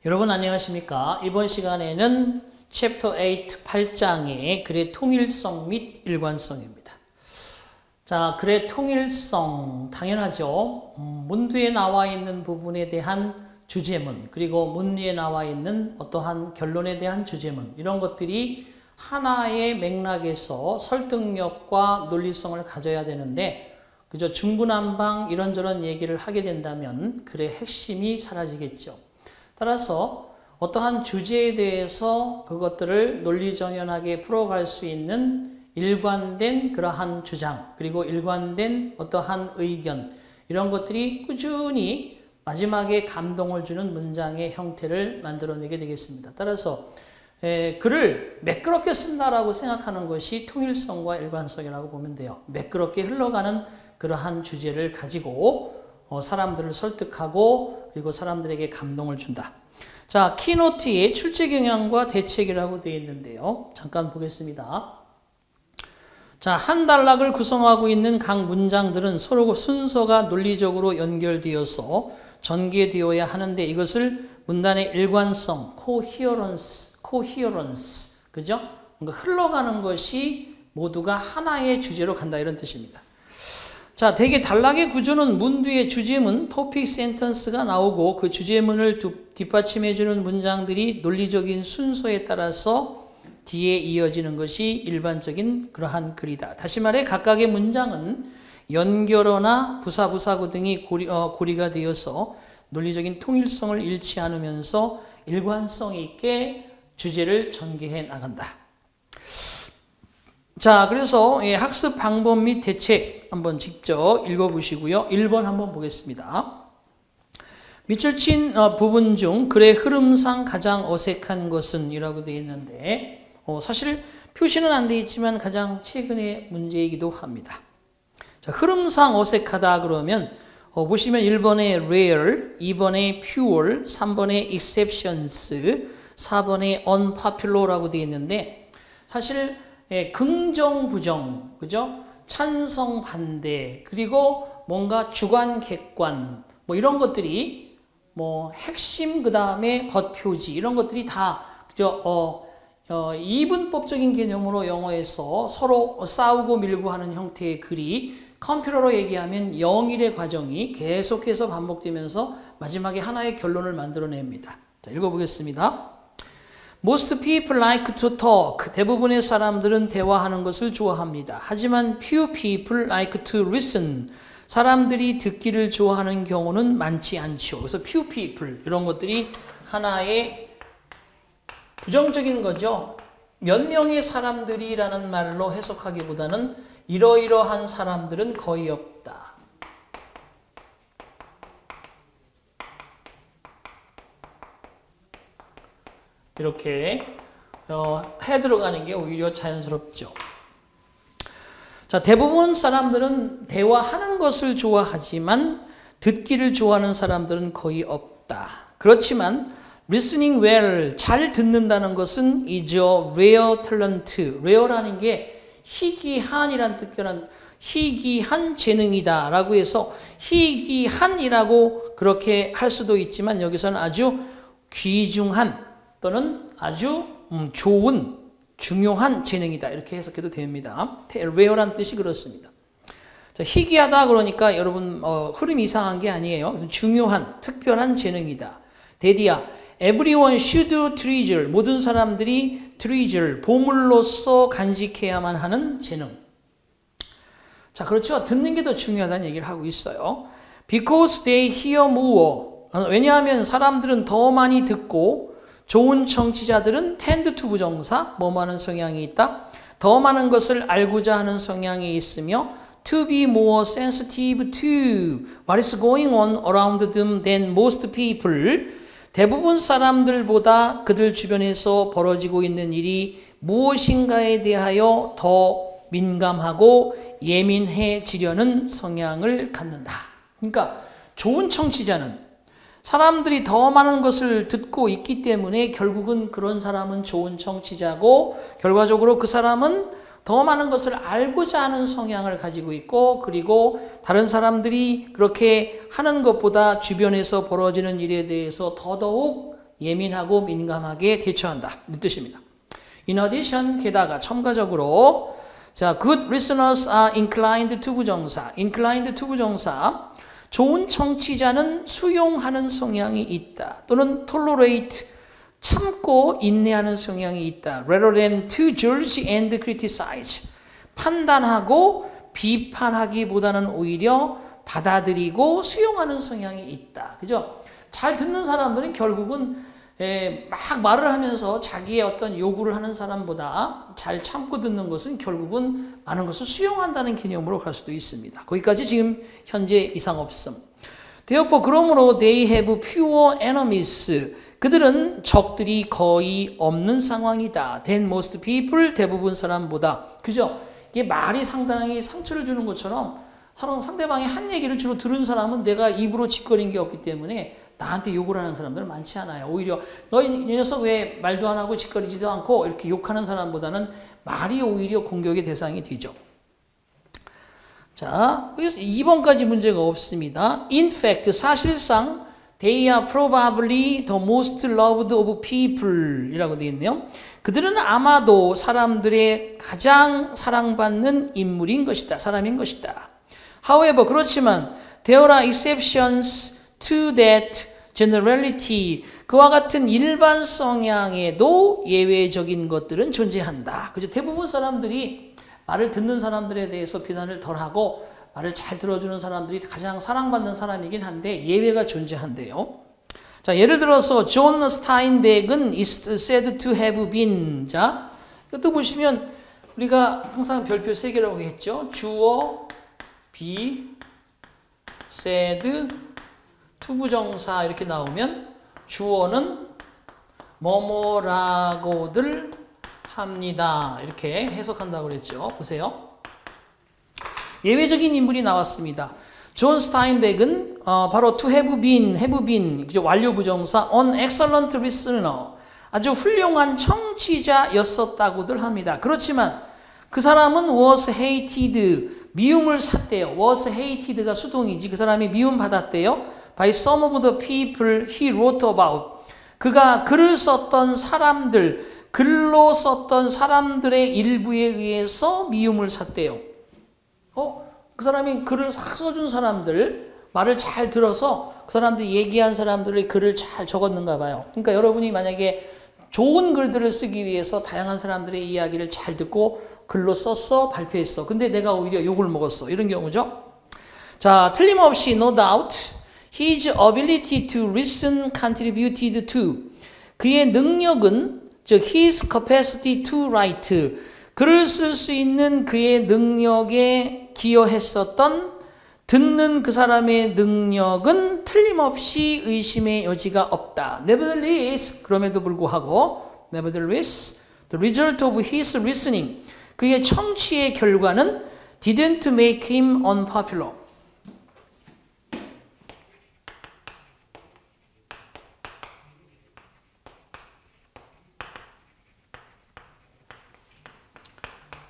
여러분 안녕하십니까? 이번 시간에는 챕터 8 8장의 글의 통일성 및 일관성입니다. 자, 글의 통일성 당연하죠. 문두에 나와 있는 부분에 대한 주제문, 그리고 문리에 나와 있는 어떠한 결론에 대한 주제문, 이런 것들이 하나의 맥락에서 설득력과 논리성을 가져야 되는데, 그저 중구난방 이런저런 얘기를 하게 된다면 글의 핵심이 사라지겠죠. 따라서 어떠한 주제에 대해서 그것들을 논리정연하게 풀어갈 수 있는 일관된 그러한 주장, 그리고 일관된 어떠한 의견, 이런 것들이 꾸준히 마지막에 감동을 주는 문장의 형태를 만들어내게 되겠습니다. 따라서 글을 매끄럽게 쓴다라고 생각하는 것이 통일성과 일관성이라고 보면 돼요. 매끄럽게 흘러가는 그러한 주제를 가지고 사람들을 설득하고 그리고 사람들에게 감동을 준다. 자, 키노트의 출제 경향과 대책이라고 되어 있는데요. 잠깐 보겠습니다. 자, 한 단락을 구성하고 있는 각 문장들은 서로 순서가 논리적으로 연결되어서 전개되어야 하는데 이것을 문단의 일관성, coherence, 그죠? 그러니까 흘러가는 것이 모두가 하나의 주제로 간다 이런 뜻입니다. 자, 대개 단락의 구조는 문 뒤에 주제문, 토픽 센턴스가 나오고 그 주제문을 뒷받침해주는 문장들이 논리적인 순서에 따라서 뒤에 이어지는 것이 일반적인 그러한 글이다. 다시 말해 각각의 문장은 연결어나 부사구 등이 고리가 되어서 논리적인 통일성을 잃지 않으면서 일관성 있게 주제를 전개해 나간다. 자, 그래서 학습 방법 및 대책 한번 직접 읽어보시고요. 1번 한번 보겠습니다. 밑줄 친 부분 중 글의 흐름상 가장 어색한 것은 이라고 되어 있는데 사실 표시는 안 되어 있지만 가장 최근의 문제이기도 합니다. 자, 흐름상 어색하다 그러면 보시면 1번에 rare, 2번에 pure, 3번에 exceptions, 4번에 unpopular라고 되어 있는데 사실 긍정, 부정, 그죠? 찬성, 반대, 그리고 뭔가 주관, 객관, 뭐 이런 것들이 뭐 핵심, 그 다음에 겉표지, 이런 것들이 다, 그죠? 이분법적인 개념으로 영어에서 서로 싸우고 밀고 하는 형태의 글이 컴퓨터로 얘기하면 영일의 과정이 계속해서 반복되면서 마지막에 하나의 결론을 만들어냅니다. 자, 읽어보겠습니다. Most people like to talk. 대부분의 사람들은 대화하는 것을 좋아합니다. 하지만 few people like to listen. 사람들이 듣기를 좋아하는 경우는 많지 않죠. 그래서 few people 이런 것들이 하나의 부정적인 거죠. 몇 명의 사람들이라는 말로 해석하기보다는 이러이러한 사람들은 거의 없다. 이렇게 해 들어가는 게 오히려 자연스럽죠. 자, 대부분 사람들은 대화하는 것을 좋아하지만 듣기를 좋아하는 사람들은 거의 없다. 그렇지만 listening well, 잘 듣는다는 것은 is a rare talent. rare라는 게 희귀한이란 뜻은 희귀한 재능이다 라고 해서 희귀한이라고 그렇게 할 수도 있지만 여기서는 아주 귀중한 또는 아주 좋은, 중요한 재능이다 이렇게 해석해도 됩니다. rare란 뜻이 그렇습니다. 자, 희귀하다 그러니까 여러분 흐름이 이상한 게 아니에요. 중요한, 특별한 재능이다. 대디야, everyone should treasure. 모든 사람들이 treasure, 보물로서 간직해야만 하는 재능. 자, 그렇죠. 듣는 게 더 중요하다는 얘기를 하고 있어요. Because they hear more. 왜냐하면 사람들은 더 많이 듣고 좋은 청취자들은 tend to 부정사, 뭐하는 성향이 있다. 더 많은 것을 알고자 하는 성향이 있으며 to be more sensitive to what is going on around them than most people. 대부분 사람들보다 그들 주변에서 벌어지고 있는 일이 무엇인가에 대하여 더 민감하고 예민해지려는 성향을 갖는다. 그러니까 좋은 청취자는 사람들이 더 많은 것을 듣고 있기 때문에 결국은 그런 사람은 좋은 청취자고 결과적으로 그 사람은 더 많은 것을 알고자 하는 성향을 가지고 있고 그리고 다른 사람들이 그렇게 하는 것보다 주변에서 벌어지는 일에 대해서 더더욱 예민하고 민감하게 대처한다. 이 뜻입니다. In addition, 게다가 첨가적으로 자, good listeners are inclined to 부정사. inclined to 부정사. 좋은 청취자는 수용하는 성향이 있다. 또는 tolerate, 참고 인내하는 성향이 있다. rather than to judge and criticize. 판단하고 비판하기보다는 오히려 받아들이고 수용하는 성향이 있다. 그죠? 잘 듣는 사람들은 결국은 막 말을 하면서 자기의 어떤 요구를 하는 사람보다 잘 참고 듣는 것은 결국은 많은 것을 수용한다는 개념으로 갈 수도 있습니다. 거기까지 지금 현재 이상 없음. Therefore, 그러므로 they have fewer enemies. 그들은 적들이 거의 없는 상황이다. than most people, 대부분 사람보다. 그죠? 이게 말이 상당히 상처를 주는 것처럼 상대방이 한 얘기를 주로 들은 사람은 내가 입으로 짓거린 게 없기 때문에 나한테 욕을 하는 사람들은 많지 않아요. 오히려 너 이 녀석 왜 말도 안 하고 짓거리지도 않고 이렇게 욕하는 사람보다는 말이 오히려 공격의 대상이 되죠. 자, 그래서 2번까지 문제가 없습니다. In fact, 사실상 they are probably the most loved of people 이라고 되어 있네요. 그들은 아마도 사람들의 가장 사랑받는 인물인 것이다. 사람인 것이다. However, 그렇지만 there are exceptions to that generality. 그와 같은 일반 성향에도 예외적인 것들은 존재한다. 그죠? 대부분 사람들이 말을 듣는 사람들에 대해서 비난을 덜하고 말을 잘 들어주는 사람들이 가장 사랑받는 사람이긴 한데 예외가 존재한대요. 자, 예를 들어서 존 스타인백은 is said to have been. 자, 이것도 보시면 우리가 항상 별표 3개라고 했죠. 주어, be, said, 투부정사 이렇게 나오면 주어는 뭐뭐라고들 합니다. 이렇게 해석한다고 그랬죠. 보세요. 예외적인 인물이 나왔습니다. 존 스타인백은 바로 to have been, 그죠? 완료 부정사, an excellent listener, 아주 훌륭한 청취자였었다고들 합니다. 그렇지만 그 사람은 was hated, 미움을 샀대요. was hated가 수동이지 그 사람이 미움받았대요. by some of the people he wrote about. 그가 글을 썼던 사람들, 글로 썼던 사람들의 일부에 의해서 미움을 샀대요. 그 사람이 글을 싹 써준 사람들, 말을 잘 들어서 그 사람들이 얘기한 사람들의 글을 잘 적었는가 봐요. 그러니까 여러분이 만약에 좋은 글들을 쓰기 위해서 다양한 사람들의 이야기를 잘 듣고 글로 썼어, 발표했어. 근데 내가 오히려 욕을 먹었어. 이런 경우죠. 자, 틀림없이 no doubt his ability to listen contributed to. 그의 능력은, 즉 his capacity to write, 글을 쓸 수 있는 그의 능력에 기여했었던 듣는 그 사람의 능력은 틀림없이 의심의 여지가 없다. Nevertheless, 그럼에도 불구하고 Nevertheless, the result of his listening, 그의 청취의 결과는 didn't make him unpopular.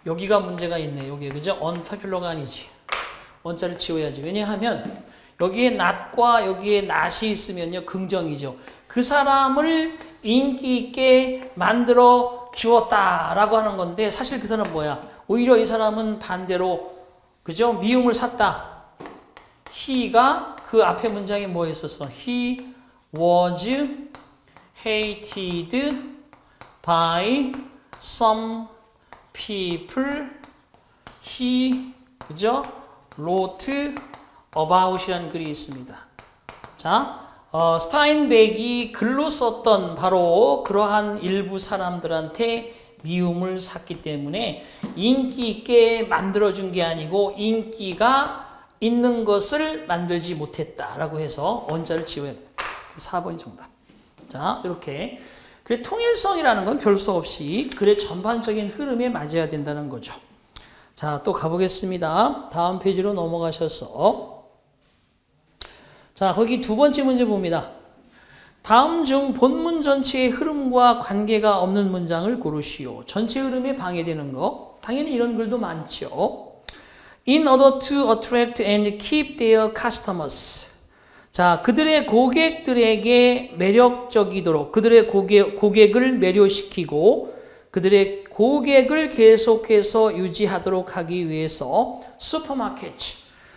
여기가 문제가 있네. 여기 그죠? unpopular가 아니지. 원자를 지워야지. 왜냐하면 여기에 not과 여기에 not이 있으면요 긍정이죠. 그 사람을 인기 있게 만들어 주었다라고 하는 건데 사실 그 사람은 뭐야? 오히려 이 사람은 반대로 그죠? 미움을 샀다. he가 그 앞에 문장에 뭐 있었어? He was hated by some people. He 그죠? wrote about이라는 글이 있습니다. 자, 스타인백이 글로 썼던 바로 그러한 일부 사람들한테 미움을 샀기 때문에 인기 있게 만들어준 게 아니고 인기가 있는 것을 만들지 못했다라고 해서 원자를 지워야 돼요. 4번이 정답. 자, 이렇게. 그래, 통일성이라는 건 별 수 없이 글의 전반적인 흐름에 맞아야 된다는 거죠. 자, 또 가보겠습니다. 다음 페이지로 넘어가셔서. 자, 거기 2번째 문제 봅니다. 다음 중 본문 전체의 흐름과 관계가 없는 문장을 고르시오. 전체 흐름에 방해되는 거. 당연히 이런 글도 많죠. In order to attract and keep their customers. 자, 그들의 고객들에게 매력적이도록 그들의 고객을 매료시키고 그들의 고객을 계속해서 유지하도록 하기 위해서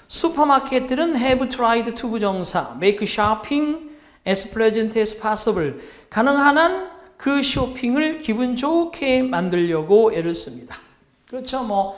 슈퍼마켓들은 have tried to 부정사 make shopping as pleasant as possible 가능한 한 그 쇼핑을 기분 좋게 만들려고 애를 씁니다. 그렇죠. 뭐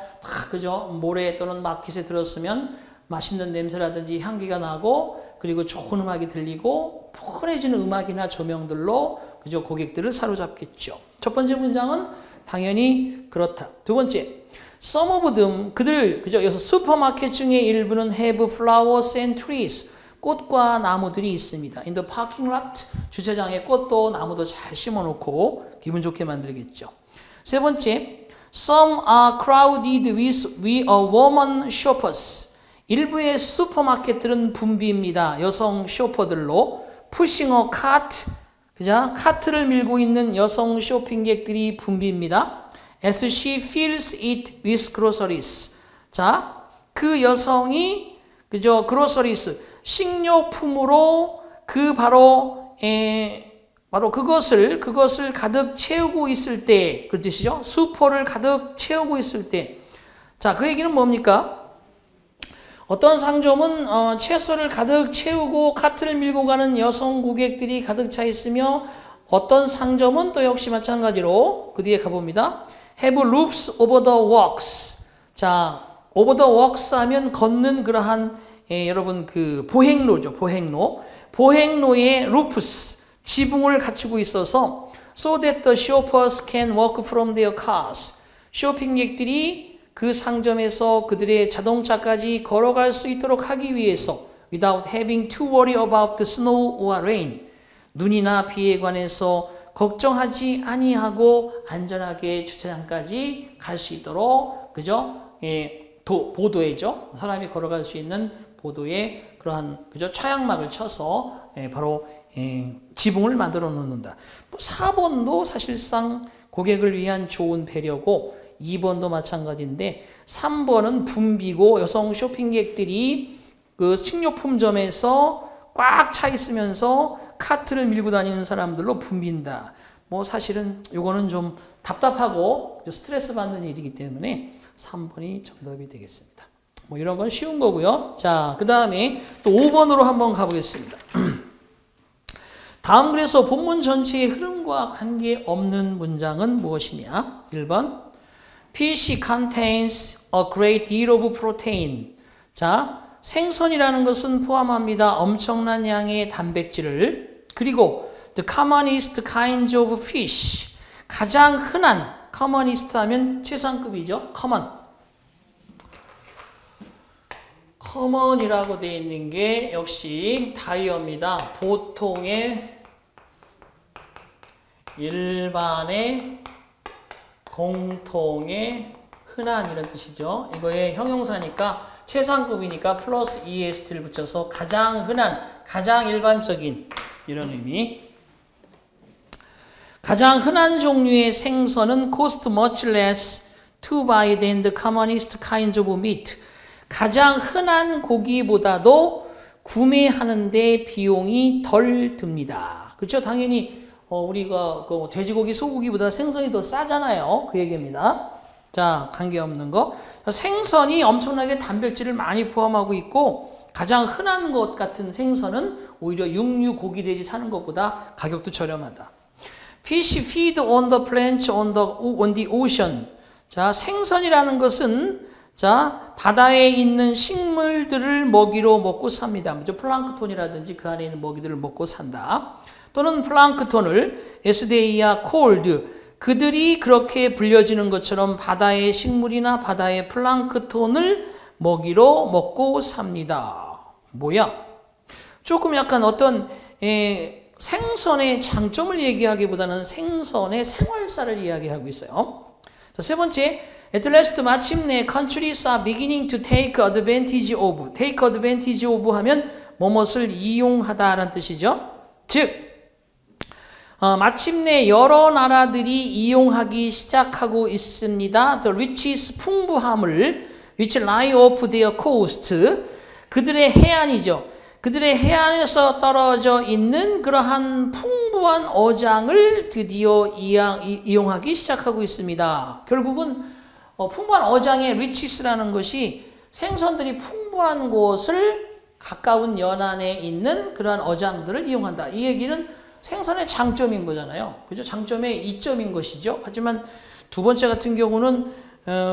그죠. 모래 또는 마켓에 들었으면 맛있는 냄새라든지 향기가 나고 그리고 좋은 음악이 들리고 포근해지는 음악이나 조명들로 그죠 고객들을 사로잡겠죠. 첫 번째 문장은 당연히 그렇다. 두 번째, some of them 그들 그죠 여기서 슈퍼마켓 중에 일부는 have flowers and trees 꽃과 나무들이 있습니다. In the parking lot 주차장에 꽃도 나무도 잘 심어놓고 기분 좋게 만들겠죠. 세 번째, some are crowded with woman shoppers. 일부의 슈퍼마켓들은 붐비입니다. 여성 쇼퍼들로 pushing a cart, 그죠? 카트를 밀고 있는 여성 쇼핑객들이 붐비입니다. As she fills it with groceries. 자, 그 여성이 그죠? groceries 식료품으로 바로 그것을 가득 채우고 있을 때, 그 뜻이죠? 수포를 가득 채우고 있을 때. 자, 그 얘기는 뭡니까? 어떤 상점은 채소를 가득 채우고 카트를 밀고 가는 여성 고객들이 가득 차 있으며 어떤 상점은 또 역시 마찬가지로 그 뒤에 가봅니다. Have roofs over the walks. 자, over the walks 하면 걷는 그러한 여러분 그 보행로죠. 보행로에 roofs 지붕을 갖추고 있어서 so that the shoppers can walk from their cars. 쇼핑객들이 그 상점에서 그들의 자동차까지 걸어갈 수 있도록 하기 위해서 without having to worry about the snow or rain. 눈이나 비에 관해서 걱정하지 아니하고 안전하게 주차장까지 갈 수 있도록 그죠? 보도에죠. 사람이 걸어갈 수 있는 보도에 그러한 그죠? 차양막을 쳐서 바로 지붕을 만들어 놓는다. 4번도 사실상 고객을 위한 좋은 배려고 2번도 마찬가지인데 3번은 붐비고 여성 쇼핑객들이 그 식료품점에서 꽉 차 있으면서 카트를 밀고 다니는 사람들로 붐빈다. 뭐 사실은 요거는 좀 답답하고 스트레스 받는 일이기 때문에 3번이 정답이 되겠습니다. 뭐 이런 건 쉬운 거고요. 자, 그 다음에 또 5번으로 한번 가보겠습니다. 다음 그래서 본문 전체의 흐름과 관계없는 문장은 무엇이냐? 1번 Fish contains a great deal of protein. 자, 생선이라는 것은 포함합니다. 엄청난 양의 단백질을. 그리고 the commonest kinds of fish. 가장 흔한 commonest 하면 최상급이죠. common이라고 되어 있는 게 역시 다이어입니다. 보통의 일반의 공통의 흔한 이런 뜻이죠. 이거의 형용사니까 최상급이니까 플러스 EST를 붙여서 가장 흔한, 가장 일반적인 이런 의미. 가장 흔한 종류의 생선은 cost much less to buy than the commonest kinds of meat. 가장 흔한 고기보다도 구매하는데 비용이 덜 듭니다. 그렇죠? 당연히 우리가 그 돼지고기, 소고기보다 생선이 더 싸잖아요. 그 얘기입니다. 자, 관계없는 거. 생선이 엄청나게 단백질을 많이 포함하고 있고 가장 흔한 것 같은 생선은 오히려 육류, 고기, 돼지 사는 것보다 가격도 저렴하다. Fish feed on the plants on the ocean. 자, 생선이라는 것은 자, 바다에 있는 식물들을 먹이로 먹고 삽니다. 먼저 플랑크톤이라든지 그 안에 있는 먹이들을 먹고 산다. 또는 플랑크톤을 에스데이아 콜드 그들이 그렇게 불려지는 것처럼 바다의 식물이나 바다의 플랑크톤을 먹이로 먹고 삽니다. 뭐야? 조금 약간 어떤 생선의 장점을 얘기하기보다는 생선의 생활사를 이야기하고 있어요. 자, 세 번째, at last 마침내 countries are beginning to take advantage of. take advantage of 하면 뭐뭇을 이용하다라는 뜻이죠. 즉 마침내 여러 나라들이 이용하기 시작하고 있습니다. The riches 풍부함을 which lie off their coast 그들의 해안이죠. 그들의 해안에서 떨어져 있는 그러한 풍부한 어장을 드디어 이용하기 시작하고 있습니다. 결국은 풍부한 어장의 리치스라는 것이 생선들이 풍부한 곳을 가까운 연안에 있는 그러한 어장들을 이용한다. 이 얘기는 생선의 장점인 거잖아요. 그죠? 장점의 이점인 것이죠. 하지만 두 번째 같은 경우는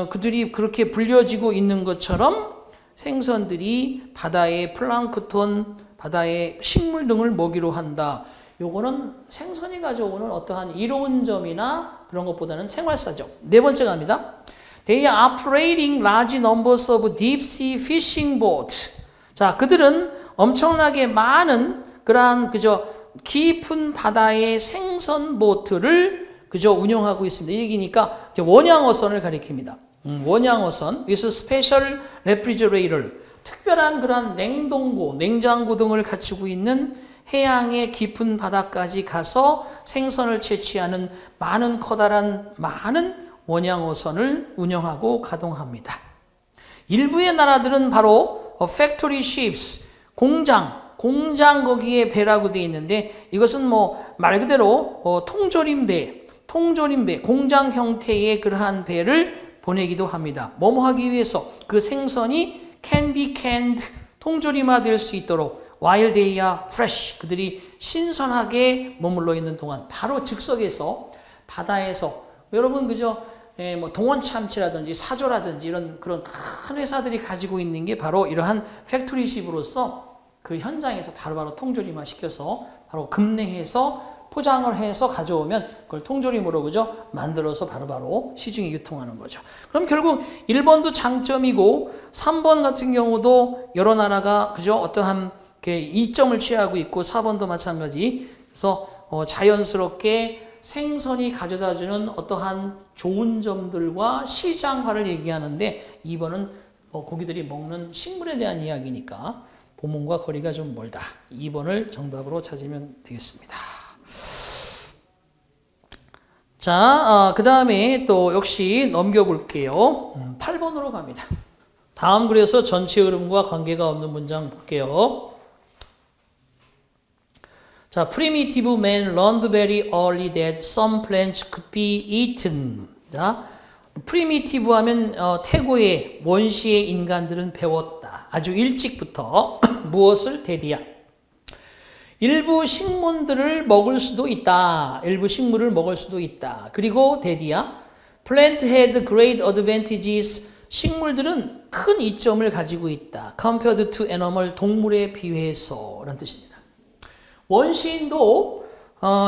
그들이 그렇게 불려지고 있는 것처럼 생선들이 바다의 플랑크톤, 바다의 식물 등을 먹이로 한다. 요거는 생선이 가져오는 어떠한 이론점이나 그런 것보다는 생활사죠. 네 번째 갑니다. They are operating large numbers of deep sea fishing boats. 자, 그들은 엄청나게 많은 그러한 그저 깊은 바다의 생선 보트를 그저 운영하고 있습니다. 이 얘기니까 원양어선을 가리킵니다. 원양어선, with special refrigerator, 특별한 그러한 냉동고, 냉장고 등을 갖추고 있는 해양의 깊은 바다까지 가서 생선을 채취하는 많은 커다란 많은 원양어선을 운영하고 가동합니다. 일부의 나라들은 바로 factory ships, 공장 거기에 배라고 되어 있는데 이것은 뭐 말 그대로 통조림 배, 공장 형태의 그러한 배를 보내기도 합니다. 뭐뭐 하기 위해서 그 생선이 can be canned, 통조림화 될 수 있도록 while they are fresh, 그들이 신선하게 머물러 있는 동안 바로 즉석에서 바다에서 여러분 그죠? 뭐 동원참치라든지 사조라든지 이런 그런 큰 회사들이 가지고 있는 게 바로 이러한 팩토리십으로서 그 현장에서 바로바로 통조림화 시켜서 바로 급냉해서 포장을 해서 가져오면 그걸 통조림으로 그죠? 만들어서 바로바로 시중에 유통하는 거죠. 그럼 결국 1번도 장점이고 3번 같은 경우도 여러 나라가 그죠? 어떠한 이점을 취하고 있고 4번도 마찬가지. 그래서 자연스럽게 생선이 가져다주는 어떠한 좋은 점들과 시장화를 얘기하는데 2번은 고기들이 먹는 식물에 대한 이야기니까 본문과 거리가 좀 멀다. 2번을 정답으로 찾으면 되겠습니다. 자, 그 다음에 또 역시 넘겨볼게요. 8번으로 갑니다. 다음 글에서 전체 흐름과 관계가 없는 문장 볼게요. 자, primitive man learned very early that some plants could be eaten. 자, primitive 하면 태고의 원시의 인간들은 배웠다. 아주 일찍부터 무엇을 대디야? 일부 식물들을 먹을 수도 있다. 일부 식물을 먹을 수도 있다. 그리고 대디야, plant had great advantages. 식물들은 큰 이점을 가지고 있다. compared to animal, 동물에 비해서 라는 뜻입니다. 원시인도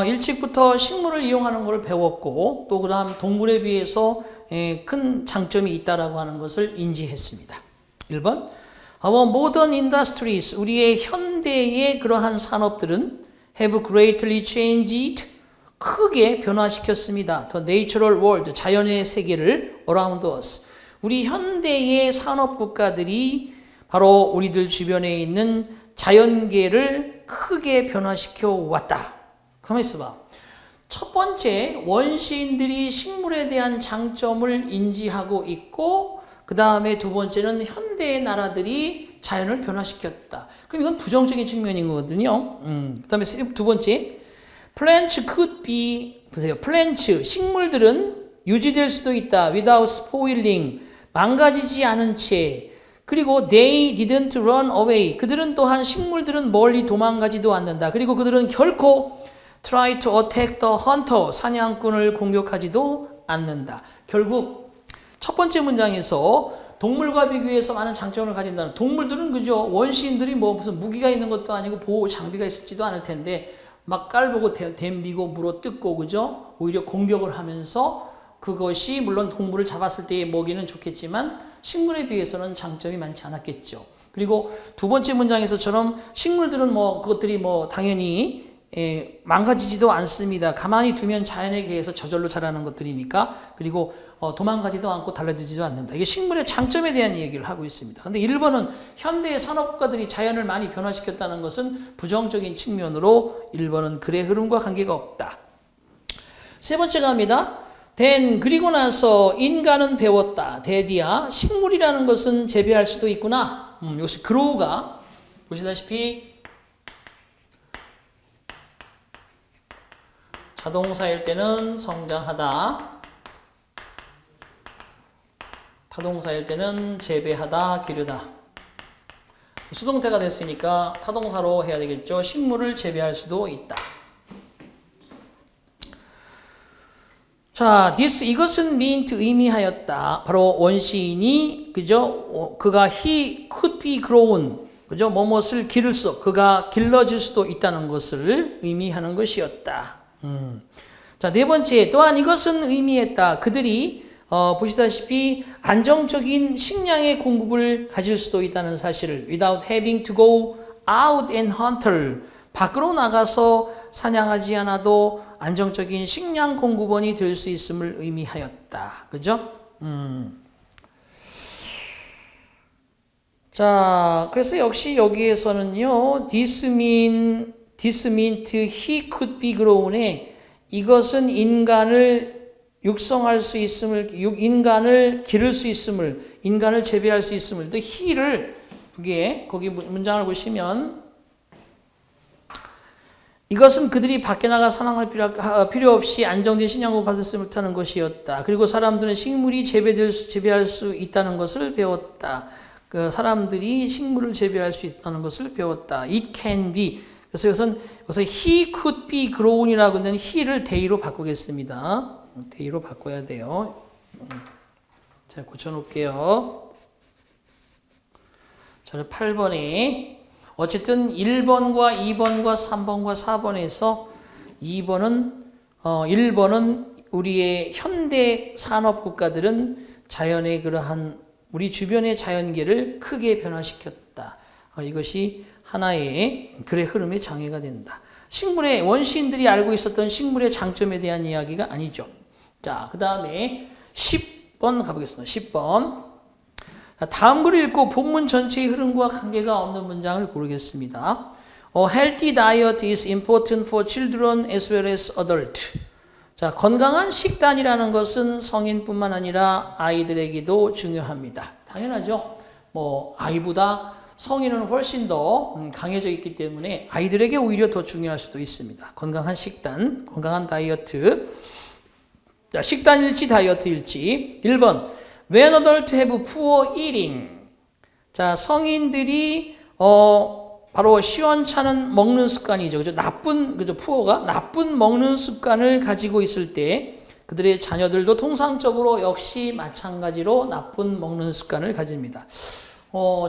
일찍부터 식물을 이용하는 것을 배웠고 또 그 다음 동물에 비해서 큰 장점이 있다라고 하는 것을 인지했습니다. 1번 Our modern industries, 우리의 현대의 그러한 산업들은 have greatly changed, 크게 변화시켰습니다. The natural world, 자연의 세계를 around us. 우리 현대의 산업국가들이 바로 우리들 주변에 있는 자연계를 크게 변화시켜 왔다. 가만히 있어봐. 첫 번째, 원시인들이 식물에 대한 장점을 인지하고 있고 그 다음에 두 번째는 현대의 나라들이 자연을 변화시켰다. 그럼 이건 부정적인 측면인 거거든요. 그 다음에 두 번째, plants could be, 보세요. plants, 식물들은 유지될 수도 있다. without spoiling, 망가지지 않은 채. 그리고 they didn't run away. 그들은 또한 식물들은 멀리 도망가지도 않는다. 그리고 그들은 결코 try to attack the hunter, 사냥꾼을 공격하지도 않는다. 결국 첫 번째 문장에서 동물과 비교해서 많은 장점을 가진다는, 동물들은 그죠? 원시인들이 뭐 무슨 무기가 있는 것도 아니고 보호 장비가 있을지도 않을 텐데 막 깔보고 댐비고 물어 뜯고 그죠? 오히려 공격을 하면서 그것이 물론 동물을 잡았을 때의 먹이는 좋겠지만 식물에 비해서는 장점이 많지 않았겠죠. 그리고 두 번째 문장에서처럼 식물들은 뭐 그것들이 뭐 당연히 망가지지도 않습니다. 가만히 두면 자연에 의해서 저절로 자라는 것들이니까. 그리고 도망가지도 않고 달라지지도 않는다. 이게 식물의 장점에 대한 얘기를 하고 있습니다. 그런데 1번은 현대의 산업국가들이 자연을 많이 변화시켰다는 것은 부정적인 측면으로 1번은 글의 흐름과 관계가 없다. 세 번째 갑니다. then, 그리고 나서 인간은 배웠다. 대디야, 식물이라는 것은 재배할 수도 있구나. 이것이 grow가 보시다시피 타동사일 때는 성장하다. 타동사일 때는 재배하다, 기르다. 수동태가 됐으니까 타동사로 해야 되겠죠. 식물을 재배할 수도 있다. 자, 이것은 meant 의미하였다. 바로 원시인이 그죠? 그가 he could be grown. 그죠? 무엇을 기를 수, 그가 길러질 수도 있다는 것을 의미하는 것이었다. 자, 네 번째, 또한 이것은 의미했다. 그들이 보시다시피 안정적인 식량의 공급을 가질 수도 있다는 사실을 without having to go out and hunt. 밖으로 나가서 사냥하지 않아도 안정적인 식량 공급원이 될 수 있음을 의미하였다. 그죠? 자, 그래서 역시 여기에서는요, this meant he could be grown에 이것은 인간을 육성할 수 있음을, 인간을 기를 수 있음을, 인간을 재배할 수 있음을, 또 he를 여기에 거기 문장을 보시면 이것은 그들이 밖에 나가 사냥할 필요 없이 안정된 식량을 받을 수 못하는 것이었다. 그리고 사람들은 식물이 재배할 수 있다는 것을 배웠다. 그 사람들이 식물을 재배할 수 있다는 것을 배웠다. It can be. 그래서 여기서 he could be grown이라고 하는 he를 대의로 바꾸겠습니다. 대의로 바꿔야 돼요. 자, 고쳐놓을게요. 자, 8번에 어쨌든 1번과 2번과 3번과 4번에서 1번은 우리의 현대 산업 국가들은 자연의 그러한 우리 주변의 자연계를 크게 변화시켰다. 이것이 하나의 글의 흐름의 장애가 된다. 식물의 원시인들이 알고 있었던 식물의 장점에 대한 이야기가 아니죠. 자, 그 다음에 10번 가보겠습니다. 10번. 다음 글을 읽고 본문 전체의 흐름과 관계가 없는 문장을 고르겠습니다. A healthy diet is important for children as well as adults. 자, 건강한 식단이라는 것은 성인뿐만 아니라 아이들에게도 중요합니다. 당연하죠. 아이보다 성인은 훨씬 더 강해져 있기 때문에 아이들에게 오히려 더 중요할 수도 있습니다. 건강한 식단, 건강한 다이어트. 자, 식단일지 다이어트일지. 1번. When adults have poor eating. 자, 성인들이 바로 시원찮은 먹는 습관이죠. 그죠? poor가 나쁜 먹는 습관을 가지고 있을 때 그들의 자녀들도 통상적으로 역시 마찬가지로 나쁜 먹는 습관을 가집니다.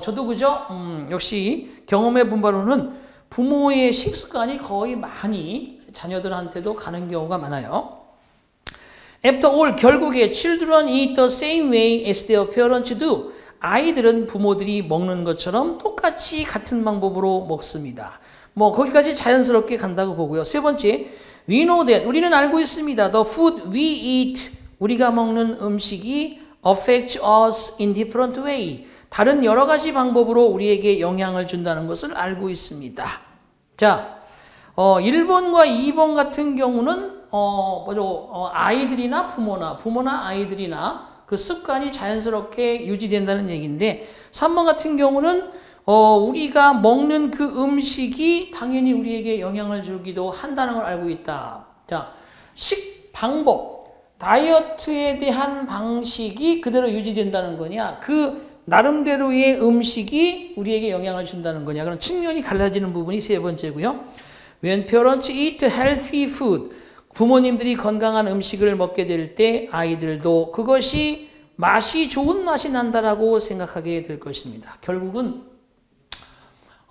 저도 그죠? 역시 경험해 본 바로는 부모의 식습관이 거의 많이 자녀들한테도 가는 경우가 많아요. After all, 결국에 children eat the same way as their parents do. 아이들은 부모들이 먹는 것처럼 똑같이 같은 방법으로 먹습니다. 거기까지 자연스럽게 간다고 보고요. 세 번째, we know that. 우리는 알고 있습니다. The food we eat. 우리가 먹는 음식이 affects us in different way. 다른 여러 가지 방법으로 우리에게 영향을 준다는 것을 알고 있습니다. 자, 1번과 2번 같은 경우는 아이들이나 부모나 아이들이나 그 습관이 자연스럽게 유지된다는 얘기인데 3번 같은 경우는 우리가 먹는 그 음식이 당연히 우리에게 영향을 주기도 한다는 걸 알고 있다. 자, 방법, 다이어트에 대한 방식이 그대로 유지된다는 거냐, 그 나름대로의 음식이 우리에게 영향을 준다는 거냐, 그런 측면이 갈라지는 부분이 세 번째고요. When parents eat healthy food, 부모님들이 건강한 음식을 먹게 될 때 아이들도 그것이 좋은 맛이 난다라고 생각하게 될 것입니다. 결국은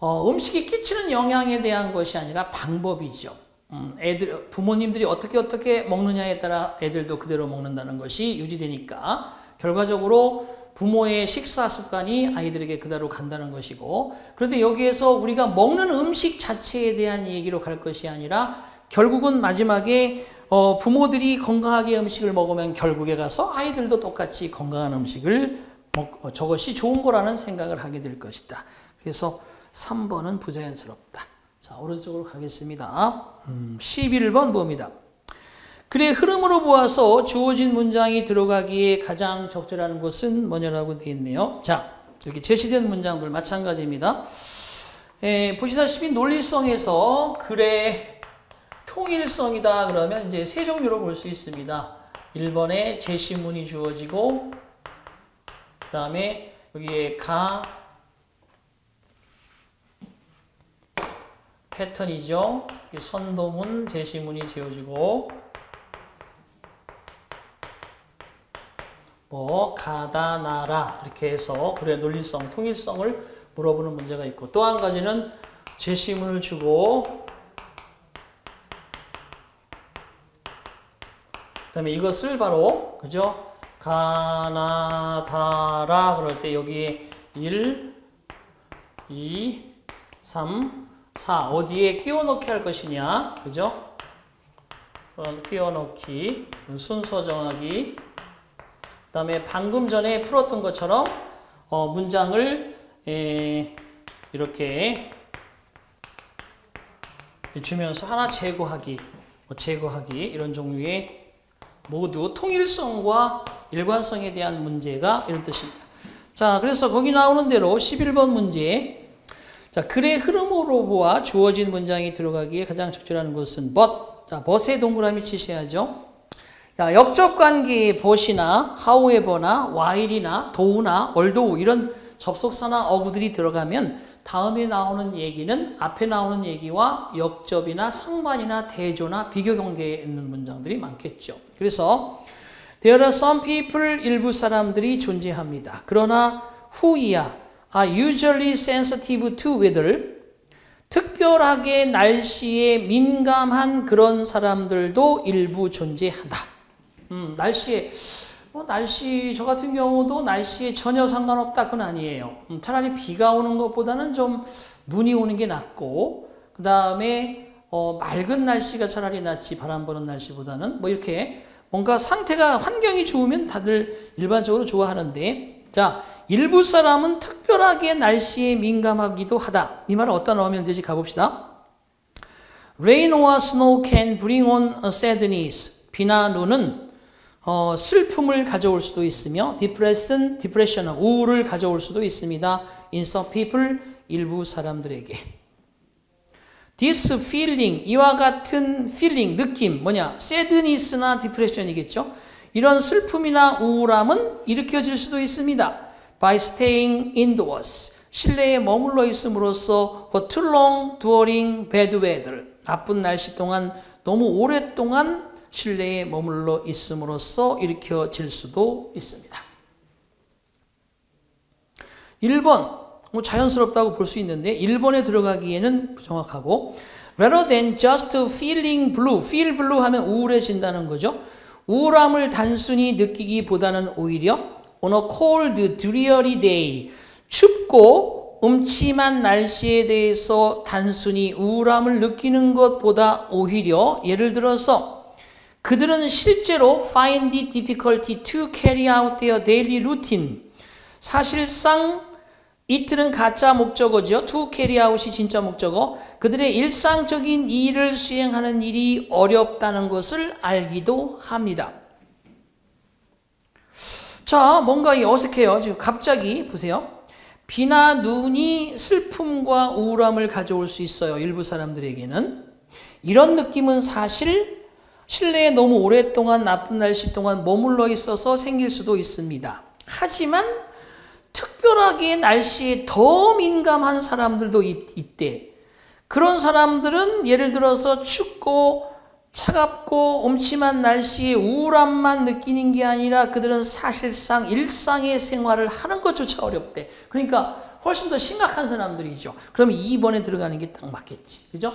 음식이 끼치는 영향에 대한 것이 아니라 방법이죠. 부모님들이 어떻게 먹느냐에 따라 애들도 그대로 먹는다는 것이 유지되니까 결과적으로 부모의 식사 습관이 아이들에게 그대로 간다는 것이고, 그런데 여기에서 우리가 먹는 음식 자체에 대한 얘기로 갈 것이 아니라 결국은 마지막에 부모들이 건강하게 음식을 먹으면 결국에 가서 아이들도 똑같이 건강한 음식을 저것이 좋은 거라는 생각을 하게 될 것이다. 그래서 3번은 부자연스럽다. 자, 오른쪽으로 가겠습니다. 11번 봅니다. 글의 흐름으로 보아서 주어진 문장이 들어가기에 가장 적절한 것은 뭐냐라고 되어 있네요. 자, 이렇게 제시된 문장들 마찬가지입니다. 보시다시피 논리성에서 글의 통일성이다 그러면 이제 세 종류로 볼 수 있습니다. 1번에 제시문이 주어지고 그 다음에 여기에 패턴이죠. 선도문, 제시문이 지어지고 뭐 가다, 나라 이렇게 해서 그래 논리성, 통일성을 물어보는 문제가 있고 또 한 가지는 제시문을 주고 그 다음에 이것을 바로 그죠? 가나다라 그럴 때 여기에 1, 2, 3, 4 어디에 끼워넣기 할 것이냐 그죠? 끼워넣기 순서 정하기 그 다음에 방금 전에 풀었던 것처럼 문장을 이렇게 주면서 하나 제거하기 이런 종류의 모두 통일성과 일관성에 대한 문제가 이런 뜻입니다. 자, 그래서 거기 나오는 대로 11번 문제. 자, 글의 흐름으로 보아 주어진 문장이 들어가기에 가장 적절한 것은 but. 자, but에 동그라미 치셔야죠. 야, 역접 관계의 but이나 however나 while이나 though나 although 이런 접속사나 어구들이 들어가면 다음에 나오는 얘기는 앞에 나오는 얘기와 역접이나 상반이나 대조나 비교 관계에 있는 문장들이 많겠죠. 그래서 There are some people 일부 사람들이 존재합니다. 그러나 who야 are usually sensitive to weather 특별하게 날씨에 민감한 그런 사람들도 일부 존재한다. 날씨 저 같은 경우도 날씨에 전혀 상관없다 그건 아니에요. 차라리 비가 오는 것보다는 좀 눈이 오는 게 낫고 그 다음에 맑은 날씨가 차라리 낫지 바람 부는 날씨보다는 뭐 이렇게 뭔가 상태가 환경이 좋으면 다들 일반적으로 좋아하는데 자 일부 사람은 특별하게 날씨에 민감하기도 하다. 이 말은 어디다 넣으면 되지 가봅시다. Rain or snow can bring on a sadness. 비나 눈은 슬픔을 가져올 수도 있으며 depression, 우울을 가져올 수도 있습니다. In some people, 일부 사람들에게. This feeling, 이와 같은 feeling, 느낌, 뭐냐? sadness나 depression이겠죠? 이런 슬픔이나 우울함은 일으켜질 수도 있습니다. By staying indoors, 실내에 머물러 있음으로써 for too long during bad weather, 나쁜 날씨 동안 너무 오랫동안 실내에 머물러 있음으로써 일으켜질 수도 있습니다. 1번, 자연스럽다고 볼 수 있는데 1번에 들어가기에는 부정확하고 rather than just feeling blue, feel blue 하면 우울해진다는 거죠. 우울함을 단순히 느끼기보다는 오히려 on a cold, dreary day, 춥고 음침한 날씨에 대해서 단순히 우울함을 느끼는 것보다 오히려 예를 들어서 그들은 실제로 find it difficulty to carry out their daily routine. 사실상 it는 가짜 목적어죠. to carry out이 진짜 목적어. 그들의 일상적인 일을 수행하는 일이 어렵다는 것을 알기도 합니다. 자, 뭔가 어색해요. 지금 갑자기 보세요. 비나 눈이 슬픔과 우울함을 가져올 수 있어요. 일부 사람들에게는. 이런 느낌은 사실 실내에 너무 오랫동안 나쁜 날씨 동안 머물러 있어서 생길 수도 있습니다. 하지만 특별하게 날씨에 더 민감한 사람들도 있대. 그런 사람들은 예를 들어서 춥고 차갑고 음침한 날씨에 우울함만 느끼는 게 아니라 그들은 사실상 일상의 생활을 하는 것조차 어렵대. 그러니까 훨씬 더 심각한 사람들이죠. 그럼 2번에 들어가는 게 딱 맞겠지. 그죠?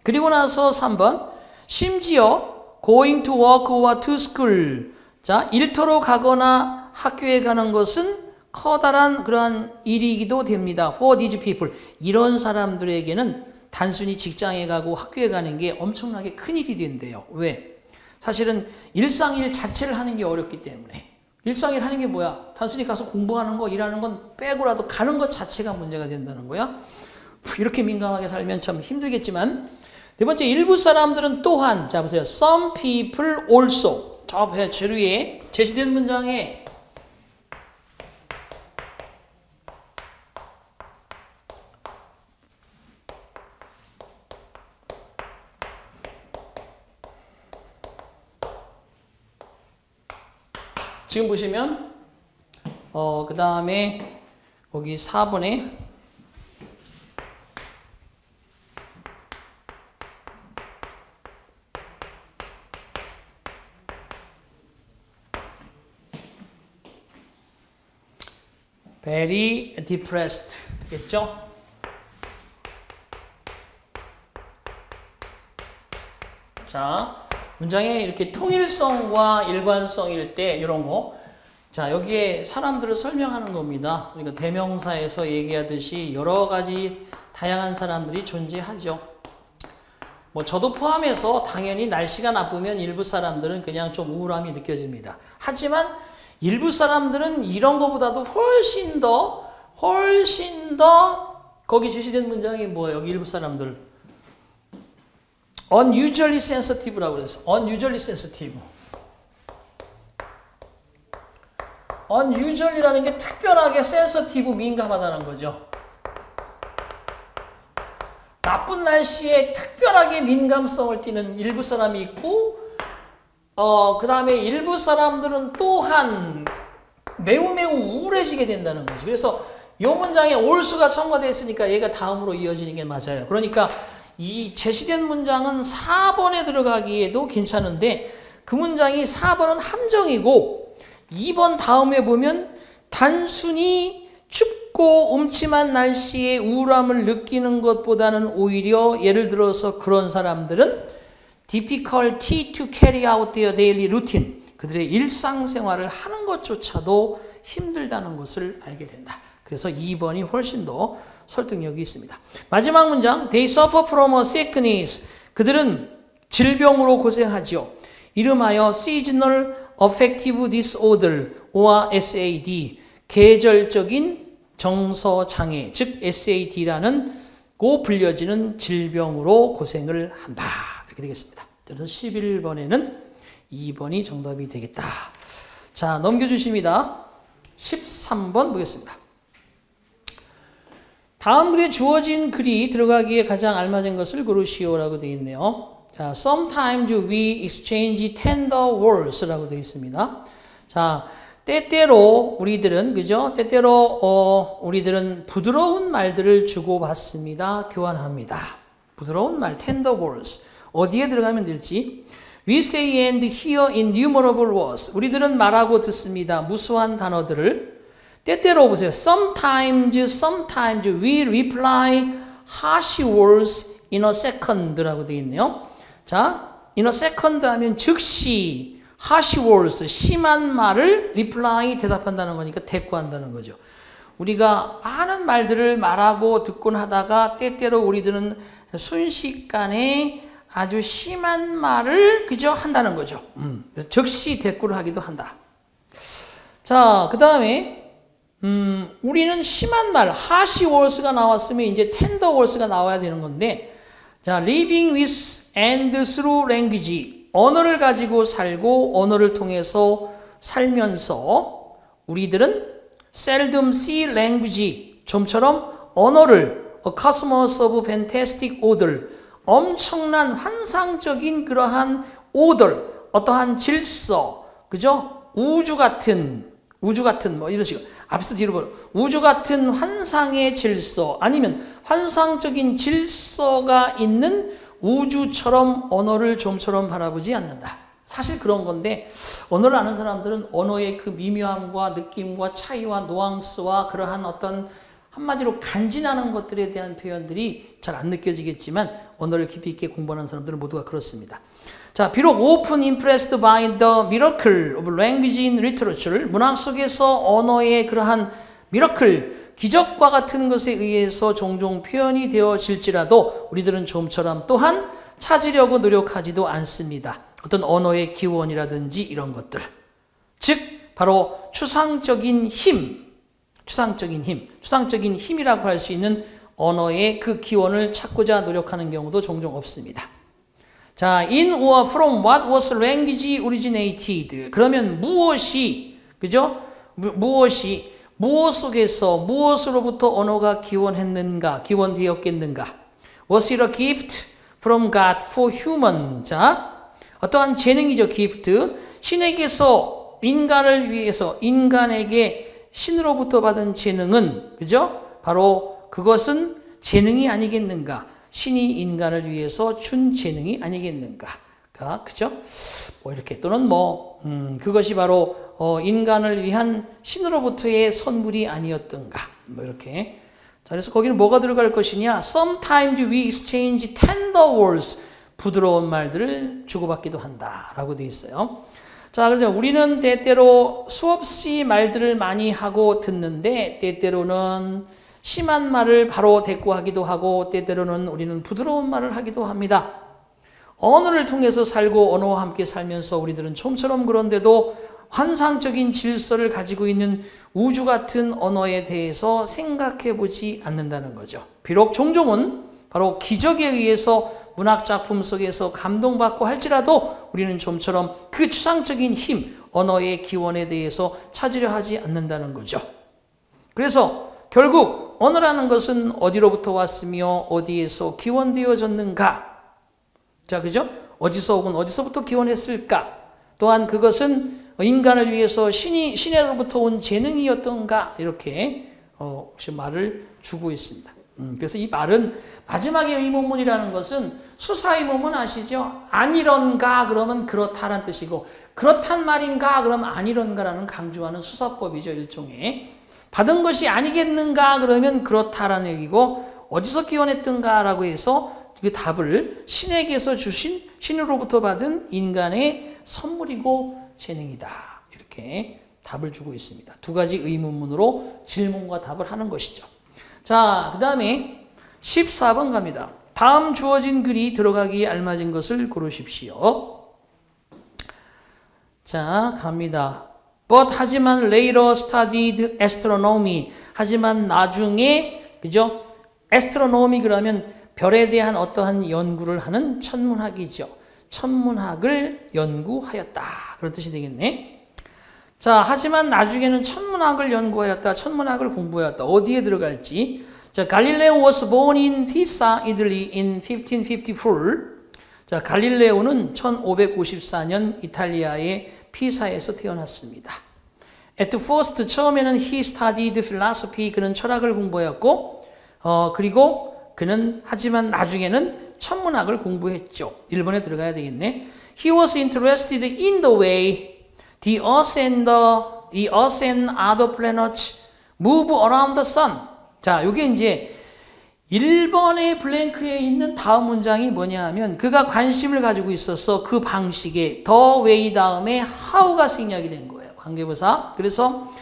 그리고 나서 3번 심지어 going to work or to school. 자, 일터로 가거나 학교에 가는 것은 커다란 그러한 일이기도 됩니다. For these people. 이런 사람들에게는 단순히 직장에 가고 학교에 가는 게 엄청나게 큰 일이 된대요. 왜? 사실은 일상일 자체를 하는 게 어렵기 때문에. 일상일 하는 게 뭐야? 단순히 가서 공부하는 거, 일하는 건 빼고라도 가는 것 자체가 문제가 된다는 거야. 이렇게 민감하게 살면 참 힘들겠지만 네 번째, 일부 사람들은 또한, 자 보세요. Some people also. 저 재료에 제시된 문장에 지금 보시면 그 다음에 거기 4번에 very depressed 되겠죠? 자, 문장에 이렇게 통일성과 일관성일 때 이런 거. 자, 여기에 사람들을 설명하는 겁니다. 그러니까 대명사에서 얘기하듯이 여러 가지 다양한 사람들이 존재하죠. 뭐 저도 포함해서 당연히 날씨가 나쁘면 일부 사람들은 그냥 좀 우울함이 느껴집니다. 하지만 일부 사람들은 이런 것보다도 훨씬 더 거기 제시된 문장이 뭐예요? 여기 일부 사람들 unusually sensitive라고 그랬어. unusually sensitive. unusually라는 게 특별하게 sensitive, 민감하다는 거죠. 나쁜 날씨에 특별하게 민감성을 띠는 일부 사람이 있고 그 다음에 일부 사람들은 또한 매우 우울해지게 된다는 거죠. 그래서 이 문장에 올수가 첨가되어 있으니까 얘가 다음으로 이어지는 게 맞아요. 그러니까 이 제시된 문장은 4번에 들어가기에도 괜찮은데 그 문장이 4번은 함정이고 2번 다음에 보면 단순히 춥고 음침한 날씨에 우울함을 느끼는 것보다는 오히려 예를 들어서 그런 사람들은 difficulty to carry out their daily routine, 그들의 일상생활을 하는 것조차도 힘들다는 것을 알게 된다. 그래서 2번이 훨씬 더 설득력이 있습니다. 마지막 문장, they suffer from a sickness. 그들은 질병으로 고생하죠. 이름하여 seasonal affective disorder, or SAD, 계절적인 정서장애, 즉 SAD라는 고 불려지는 질병으로 고생을 한다. 이렇게 되겠습니다. 그래서 11번에는 2번이 정답이 되겠다. 자, 넘겨주십니다. 13번 보겠습니다. 다음 글에 주어진 글이 들어가기에 가장 알맞은 것을 고르시오라고 되어 있네요. 자, sometimes we exchange tender words라고 되어 있습니다. 자, 때때로 우리들은, 그죠? 때때로 우리들은 부드러운 말들을 주고받습니다. 교환합니다. 부드러운 말, tender words. 어디에 들어가면 될지. We say and hear innumerable words. 우리들은 말하고 듣습니다. 무수한 단어들을. 때때로 보세요. Sometimes we reply harsh words in a second라고 되어 있네요. 자, in a second 하면 즉시 harsh words, 심한 말을 reply, 대답한다는 거니까 대꾸한다는 거죠. 우리가 많은 말들을 말하고 듣곤 하다가 때때로 우리들은 순식간에 아주 심한 말을 그저 한다는 거죠. 즉시 대꾸를 하기도 한다. 자, 그 다음에 우리는 심한 말, harsh words가 나왔으면 이제 tender words가 나와야 되는 건데, 자, living with and through language, 언어를 가지고 살고 언어를 통해서 살면서 우리들은 seldom see language, 좀처럼 언어를 a cosmos of fantastic order, 엄청난 환상적인 그러한 order, 어떠한 질서, 그죠? 우주 같은 뭐 이런 식으로 앞에서 뒤로 보여 우주 같은 환상의 질서 아니면 환상적인 질서가 있는 우주처럼 언어를 좀처럼 바라보지 않는다. 사실 그런 건데 언어를 아는 사람들은 언어의 그 미묘함과 느낌과 차이와 누앙스와 그러한 어떤 한마디로 간지나는 것들에 대한 표현들이 잘 안 느껴지겠지만 언어를 깊이 있게 공부하는 사람들은 모두가 그렇습니다. 자, 비록 often impressed by the miracle of language in literature, 문학 속에서 언어의 그러한 미러클, 기적과 같은 것에 의해서 종종 표현이 되어질지라도 우리들은 좀처럼 또한 찾으려고 노력하지도 않습니다. 어떤 언어의 기원이라든지 이런 것들. 즉, 바로 추상적인 힘이라고 할 수 있는 언어의 그 기원을 찾고자 노력하는 경우도 종종 없습니다. 자, in or from what was language originated. 그러면 무엇이, 그죠? 무엇 속에서, 무엇으로부터 언어가 기원되었겠는가? Was it a gift from God for human? 자, 어떠한 재능이죠, gift. 신에게서 인간을 위해서 인간에게 신으로부터 받은 재능은 그죠? 바로 그것은 재능이 아니겠는가? 신이 인간을 위해서 준 재능이 아니겠는가? 그죠? 뭐 이렇게 또는 그것이 바로 인간을 위한 신으로부터의 선물이 아니었던가? 뭐 이렇게. 자, 그래서 거기는 뭐가 들어갈 것이냐? Sometimes we exchange tender words. 부드러운 말들을 주고받기도 한다라고 돼 있어요. 자, 그래서 우리는 때때로 수없이 말들을 많이 하고 듣는데 때때로는 심한 말을 바로 대꾸하기도 하고 때때로는 우리는 부드러운 말을 하기도 합니다. 언어를 통해서 살고 언어와 함께 살면서 우리들은 좀처럼 그런데도 환상적인 질서를 가지고 있는 우주 같은 언어에 대해서 생각해 보지 않는다는 거죠. 비록 종종은 바로 기적에 의해서 문학 작품 속에서 감동받고 할지라도 우리는 좀처럼 그 추상적인 힘, 언어의 기원에 대해서 찾으려 하지 않는다는 거죠. 그래서 결국 언어라는 것은 어디로부터 왔으며 어디에서 기원되어졌는가? 자, 그죠? 어디서 혹은 어디서부터 기원했을까? 또한 그것은 인간을 위해서 신에로부터 온 재능이었던가? 이렇게 혹시 말을 주고 있습니다. 그래서 이 말은 마지막에 의문문이라는 것은 수사 의문문 아시죠? 아니런가 그러면 그렇다라는 뜻이고 그렇단 말인가 그러면 아니런가라는 강조하는 수사법이죠. 일종의. 받은 것이 아니겠는가 그러면 그렇다라는 얘기고 어디서 기원했던가라고 해서 그 답을 신에게서 주신 신으로부터 받은 인간의 선물이고 재능이다. 이렇게 답을 주고 있습니다. 두 가지 의문문으로 질문과 답을 하는 것이죠. 자, 그 다음에 14번 갑니다. 다음 주어진 글이 들어가기에 알맞은 것을 고르십시오. 자, 갑니다. But 하지만 later studied astronomy. 하지만 나중에 그죠? astronomy 그러면 별에 대한 어떠한 연구를 하는 천문학이죠. 천문학을 연구하였다. 그런 뜻이 되겠네. 자, 하지만 나중에는 천문학을 연구하였다. 천문학을 공부하였다. 어디에 들어갈지. 자, 갈릴레오 was born in Pisa, Italy in 1554. 자, 갈릴레오는 1554년 이탈리아의 피사에서 태어났습니다. At first, 처음에는 he studied philosophy. 그는 철학을 공부했고, 그리고 그는 하지만 나중에는 천문학을 공부했죠. 1번에 들어가야 되겠네. He was interested in the way the earth and other planets move around the sun. 자, 이게 이제 1번의 블랭크에 있는 다음 문장이 뭐냐 하면 그가 관심을 가지고 있어서 그 방식에 the way 다음에 how가 생략이 된 거예요. 관계부사. 그래서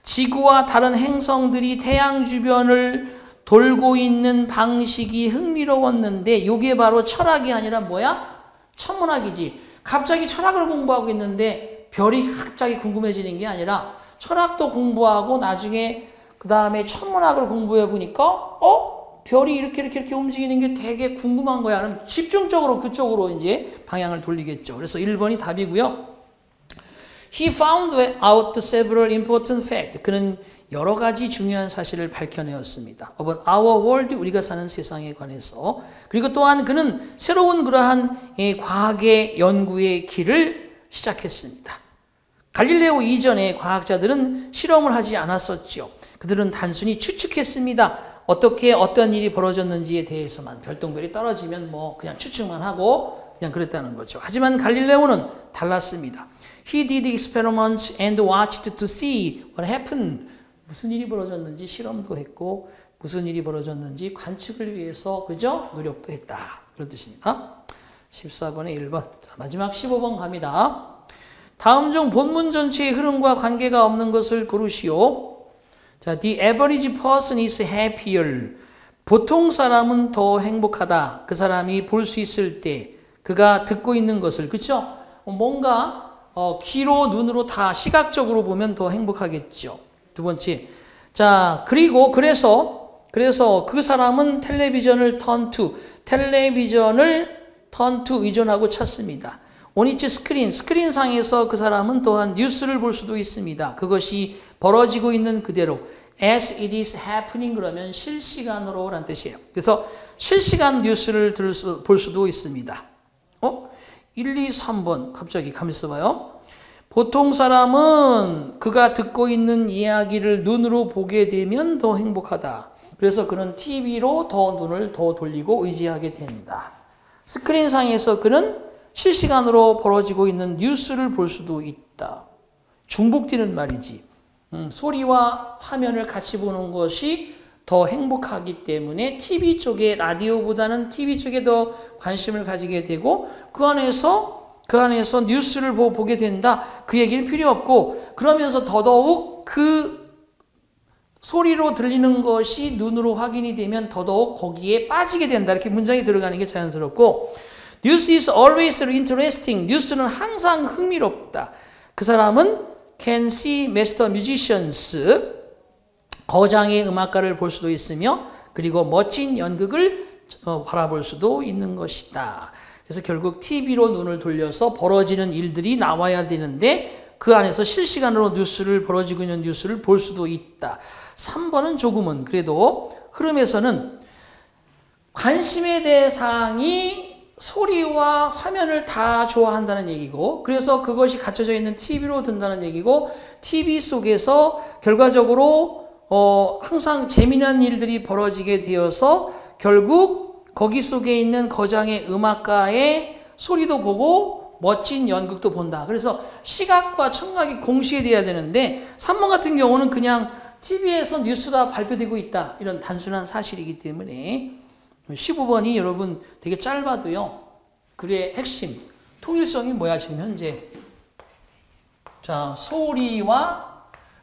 지구와 다른 행성들이 태양 주변을 돌고 있는 방식이 흥미로웠는데 이게 바로 철학이 아니라 뭐야? 천문학이지. 갑자기 철학을 공부하고 있는데 별이 갑자기 궁금해지는 게 아니라 철학도 공부하고 나중에 그 다음에 천문학을 공부해 보니까 별이 이렇게 움직이는 게 되게 궁금한 거야. 그럼 집중적으로 그쪽으로 이제 방향을 돌리겠죠. 그래서 1번이 답이고요. He found out several important facts. 그는 여러 가지 중요한 사실을 밝혀내었습니다. About our world, 우리가 사는 세상에 관해서. 그리고 또한 그는 새로운 그러한 과학의 연구의 길을 시작했습니다. 갈릴레오 이전에 과학자들은 실험을 하지 않았었죠. 그들은 단순히 추측했습니다. 어떻게 어떤 일이 벌어졌는지에 대해서만 별똥별이 떨어지면 뭐 그냥 추측만 하고 그냥 그랬다는 거죠. 하지만 갈릴레오는 달랐습니다. He did experiments and watched to see what happened. 무슨 일이 벌어졌는지 실험도 했고 무슨 일이 벌어졌는지 관측을 위해서 그죠? 노력도 했다. 그런 뜻입니다. 14번에 1번. 자, 마지막 15번 갑니다. 다음 중 본문 전체의 흐름과 관계가 없는 것을 고르시오. 자, the average person is happier. 보통 사람은 더 행복하다. 그 사람이 볼 수 있을 때 그가 듣고 있는 것을 그렇죠? 뭔가 귀로 눈으로 다 시각적으로 보면 더 행복하겠죠. 두 번째. 자, 그리고 그래서 그 사람은 텔레비전을 turn to 의존하고 찾습니다. On its 스크린상에서 그 사람은 또한 뉴스를 볼 수도 있습니다. 그것이 벌어지고 있는 그대로 as it is happening 그러면 실시간으로 라는 뜻이에요. 그래서 실시간 뉴스를 볼 수도 있습니다. 1, 2, 3번 갑자기 가만히 있어봐요. 보통 사람은 그가 듣고 있는 이야기를 눈으로 보게 되면 더 행복하다. 그래서 그는 TV로 더 눈을 더 돌리고 의지하게 된다. 스크린상에서 그는 실시간으로 벌어지고 있는 뉴스를 볼 수도 있다. 중복되는 말이지. 소리와 화면을 같이 보는 것이 더 행복하기 때문에 TV 쪽에, 라디오보다는 TV 쪽에 더 관심을 가지게 되고 그 안에서 뉴스를 보게 된다. 그 얘기는 필요 없고 그러면서 더더욱 그 소리로 들리는 것이 눈으로 확인이 되면 더더욱 거기에 빠지게 된다. 이렇게 문장이 들어가는 게 자연스럽고 News is always interesting. 뉴스는 항상 흥미롭다. 그 사람은 can see master musicians. 거장의 음악가를 볼 수도 있으며 그리고 멋진 연극을 바라볼 수도 있는 것이다. 그래서 결국 TV로 눈을 돌려서 벌어지는 일들이 나와야 되는데 그 안에서 실시간으로 벌어지고 있는 뉴스를 볼 수도 있다. 3번은 조금은 그래도 흐름에서는 관심의 대상이 소리와 화면을 다 좋아한다는 얘기고 그래서 그것이 갖춰져 있는 TV로 든다는 얘기고 TV 속에서 결과적으로 항상 재미난 일들이 벌어지게 되어서 결국 거기 속에 있는 거장의 음악가의 소리도 보고 멋진 연극도 본다. 그래서 시각과 청각이 공시에 돼야 되는데 3번 같은 경우는 그냥 TV에서 뉴스가 발표되고 있다. 이런 단순한 사실이기 때문에 15번이 여러분 되게 짧아도요. 글의 핵심, 통일성이 뭐야 지금 현재. 자, 소리와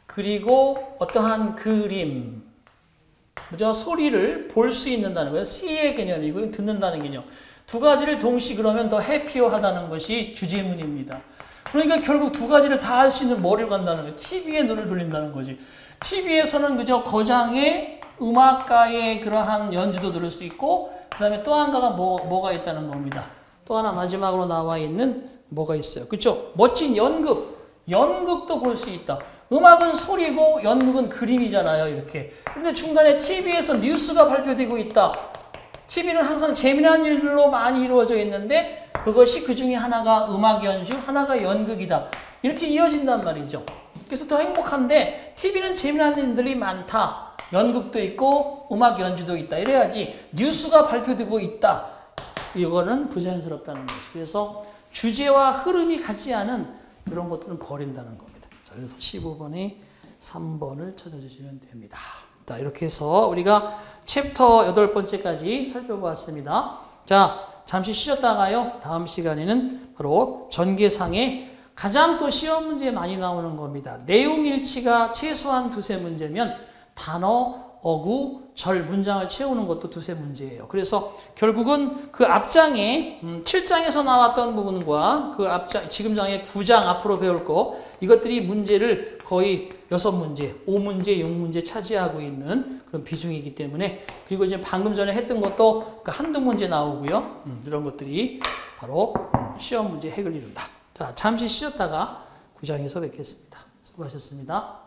그리고 어떠한 그림, 그죠? 소리를 볼 수 있는다는 거예요. see의 개념이고 듣는다는 개념. 두 가지를 동시 그러면 더 해피어하다는 것이 주제문입니다. 그러니까 결국 두 가지를 다 할 수 있는 뭐를 간다는 거예요. TV에 눈을 돌린다는 거지. TV에서는 그저 거장의 음악가의 그러한 연주도 들을 수 있고 그 다음에 또 한 가지가 뭐가 있다는 겁니다. 또 하나 마지막으로 나와 있는 뭐가 있어요. 그렇죠? 멋진 연극도 볼 수 있다. 음악은 소리고 연극은 그림이잖아요. 이렇게. 그런데 중간에 TV에서 뉴스가 발표되고 있다. TV는 항상 재미난 일들로 많이 이루어져 있는데 그것이 그 중에 하나가 음악 연주, 하나가 연극이다. 이렇게 이어진단 말이죠. 그래서 더 행복한데 TV는 재미난 일들이 많다. 연극도 있고 음악 연주도 있다. 이래야지 뉴스가 발표되고 있다. 이거는 부자연스럽다는 거죠. 그래서 주제와 흐름이 같지 않은 이런 것들은 버린다는 겁니다. 자, 그래서 15번에 3번을 찾아주시면 됩니다. 자, 이렇게 해서 우리가 챕터 8번째까지 살펴보았습니다. 자, 잠시 쉬었다가요. 다음 시간에는 바로 전개상에 가장 또 시험 문제 많이 나오는 겁니다. 내용 일치가 최소한 두세 문제면 단어, 어구, 절, 문장을 채우는 것도 두세 문제예요. 그래서 결국은 그 앞장에 7장에서 나왔던 부분과 그 앞장, 지금 장에 9장 앞으로 배울 거 이것들이 문제를 거의 6문제, 5문제, 6문제 차지하고 있는 그런 비중이기 때문에 그리고 이제 방금 전에 했던 것도 한두 문제 나오고요. 이런 것들이 바로 시험 문제 핵을 이룬다. 자, 잠시 쉬었다가 9장에서 뵙겠습니다. 수고하셨습니다.